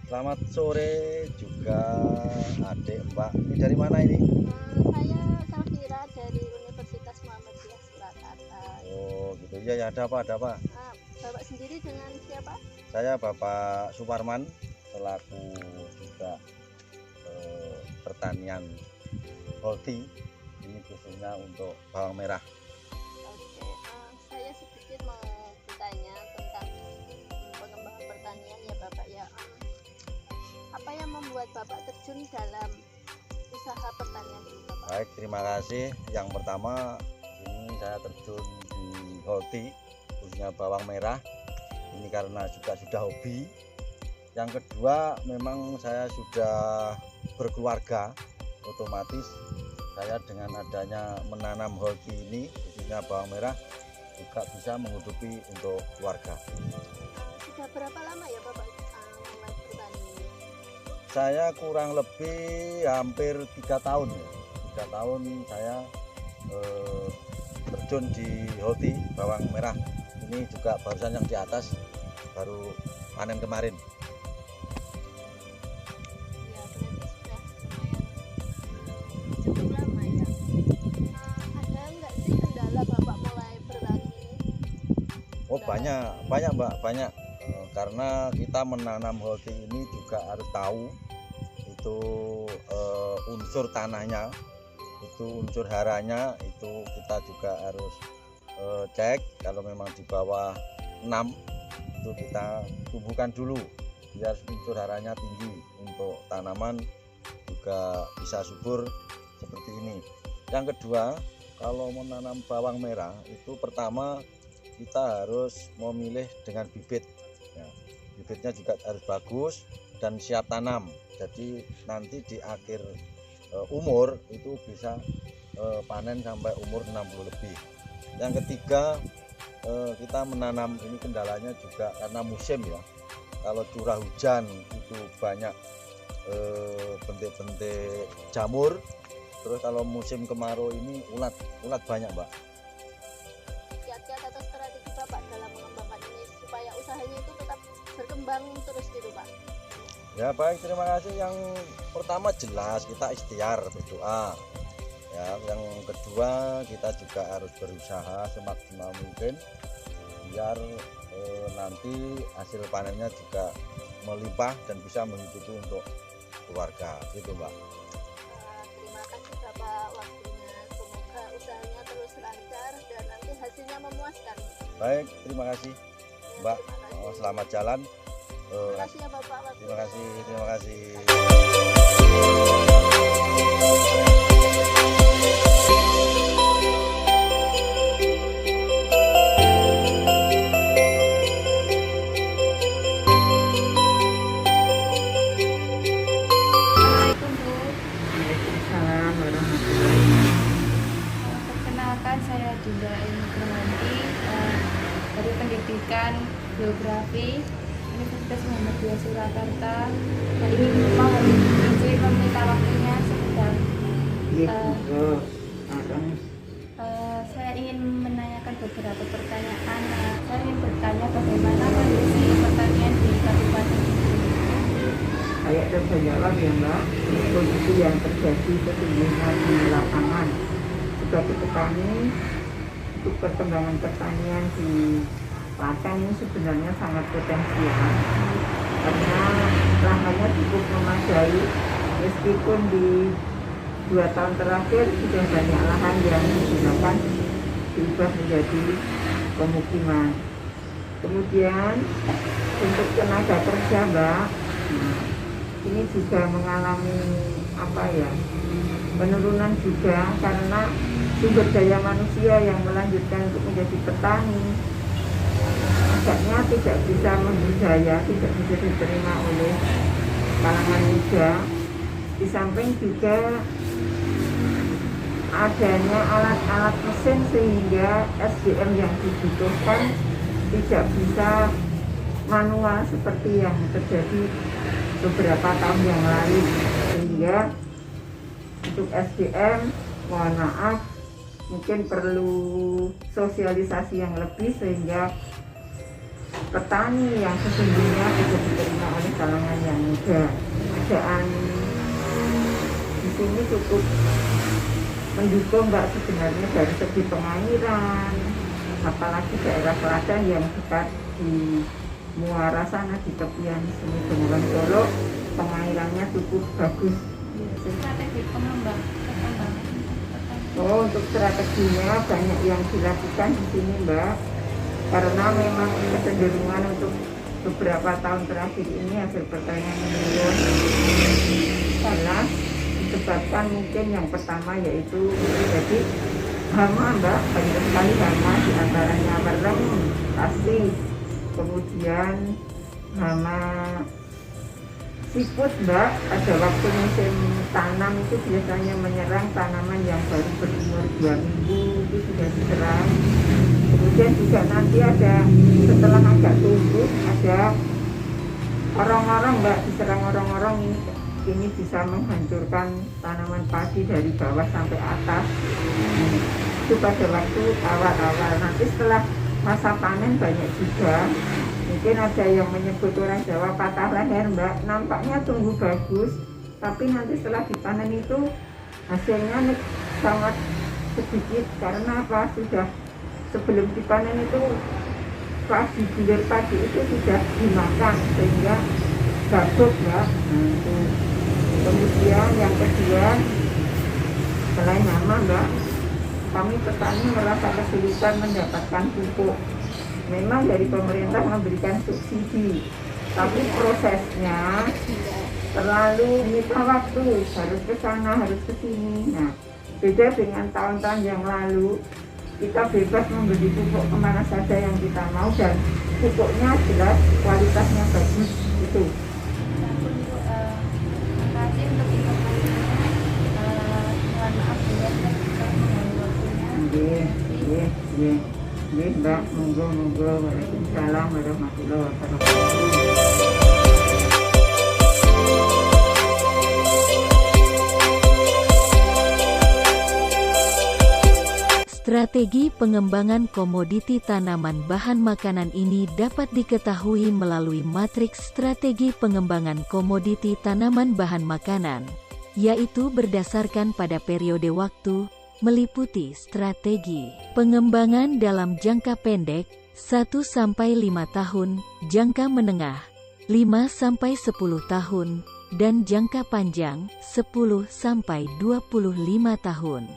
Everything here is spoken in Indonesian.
Selamat sore juga adik Mbak. Ini dari mana ini? Saya Safira dari Universitas Muhammadiyah Surakarta. Oh gitu ya, ada apa? Bapak sendiri dengan siapa? Saya Bapak Suparman selaku juga pertanian Holti. Ini khususnya untuk bawang merah. Oke, saya sedikit mau bertanya tentang pengembangan pertanian ya Bapak ya. Apa yang membuat Bapak terjun dalam usaha pertanian ini Bapak? Baik, terima kasih. Yang pertama ini saya terjun di Holti khususnya bawang merah. Ini karena juga sudah hobi. Yang kedua memang saya sudah berkeluarga, otomatis saya dengan adanya menanam Holti ini khususnya bawang merah juga bisa menghidupi untuk keluarga. Sudah berapa lama ya Bapak mulai bertani? Saya kurang lebih hampir 3 tahun ya. 3 tahun saya terjun di Holti bawang merah. Ini juga barusan yang di atas baru panen kemarin. Ya, berarti sudah lumayan cukup lama ya. Ada nggak sih kendala Bapak mulai bertani ini? Oh banyak Mbak, banyak. Karena kita menanam Holti ini juga harus tahu itu unsur tanahnya, itu unsur haranya, itu kita juga harus cek. Kalau memang di bawah 6 itu kita tumbuhkan dulu biar unsur haranya tinggi untuk tanaman juga bisa subur seperti ini. Yang kedua, kalau menanam bawang merah itu pertama kita harus memilih dengan bibit ya. Bibitnya juga harus bagus dan siap tanam, jadi nanti di akhir umur itu bisa panen sampai umur 60 lebih. Yang ketiga, kita menanam ini kendalanya juga karena musim ya. Kalau curah hujan itu banyak bentik-bentik jamur. Terus kalau musim kemarau ini ulat banyak Mbak. Kiat-kiat atau strategi Bapak dalam mengembangkan ini supaya usahanya itu tetap berkembang terus gitu Pak? Ya baik, terima kasih. Yang pertama jelas kita ikhtiar berdoa ya. Yang kedua kita juga harus berusaha semaksimal mungkin biar nanti hasil panennya juga melimpah dan bisa menghidupi untuk keluarga gitu Mbak. Terima kasih Bapak waktunya, semoga usahanya terus lancar dan nanti hasilnya memuaskan. Baik, terima kasih Mbak. Terima kasih. Selamat jalan. Terima kasih ya Bapak waktunya. Terima kasih. Assalamualaikum Bu. Waalaikumsalam warahmatullahi wabarakatuh. Perkenalkan saya Dinda Indrianti dari Pendidikan Geografi Universitas Muhammadiyah Surakarta. Hari ini mohon izin meminta waktunya sebentar. Iya, monggo. Areng. Saya ingin menanyakan beberapa pertanyaan. Saya ingin bertanya bagaimana kondisi pertanian di Kabupaten ini. Saya coba jawab ya Mbak. Kondisi yang terjadi sesungguhnya di lapangan sebagai petani, untuk perkembangan pertanian di Klaten ini sebenarnya sangat potensial karena lahannya cukup memadai, meskipun di 2 tahun terakhir sudah banyak lahan yang digunakan diubah menjadi pemukiman. Kemudian untuk tenaga kerja Mbak, ini juga mengalami penurunan juga karena sumber daya manusia yang melanjutkan untuk menjadi petani agaknya tidak bisa membudaya, tidak bisa diterima oleh kalangan muda. Di samping juga adanya alat-alat mesin sehingga SDM yang dibutuhkan tidak bisa manual seperti yang terjadi beberapa tahun yang lalu, sehingga untuk SDM mohon maaf mungkin perlu sosialisasi yang lebih sehingga petani yang sesungguhnya bisa diterima oleh kalangan yang muda. Keadaan di sini cukup mendukung Mbak sebenarnya dari segi pengairan, apalagi daerah selatan yang dekat di muara sana di tepian Sungai Bengawan Solo, pengairannya cukup bagus. Strategi pengembangan. Oh, untuk strateginya banyak yang dilakukan di sini Mbak, karena memang kecenderungan untuk beberapa tahun terakhir ini hasil pertanian menurun. Karena disebabkan mungkin yang pertama yaitu jadi hama Mbak, banyak sekali hama, diantaranya mereng, pasti, kemudian hama siput Mbak. Pada waktu musim tanam itu biasanya menyerang tanaman yang baru berumur 2 minggu, itu sudah diserang. Kemudian juga nanti ada setelah agak tumbuh ada orang-orang Mbak, diserang orang-orang ini bisa menghancurkan tanaman padi dari bawah sampai atas. Itu pada waktu awal-awal. Nanti setelah masa panen banyak juga, mungkin ada yang menyebut orang Jawa patah leher Mbak, nampaknya tumbuh bagus, tapi nanti setelah dipanen itu hasilnya sangat sedikit. Karena apa? Sudah sebelum dipanen itu padi, bulir padi itu sudah dimakan sehingga gabut Mbak. Nah, itu. Kemudian yang kedua, selain hama Mbak, kami petani merasa kesulitan mendapatkan pupuk. Memang dari pemerintah memberikan subsidi, tapi prosesnya terlalu menyita waktu, harus ke sana, harus ke sini. Nah, beda dengan tahun-tahun yang lalu, kita bebas membeli pupuk kemana saja yang kita mau dan pupuknya jelas kualitasnya bagus itu. Terima kasih untuk informasinya. Mohon maaf ya kita mengganggu waktunya. Iya, Mbak, monggo. Waalaikumsalam warahmatullahi wabarakatuh. Strategi pengembangan komoditi tanaman bahan makanan ini dapat diketahui melalui matriks strategi pengembangan komoditi tanaman bahan makanan, yaitu berdasarkan pada periode waktu, meliputi strategi pengembangan dalam jangka pendek 1-5 tahun, jangka menengah 5-10 tahun, dan jangka panjang 10-25 tahun.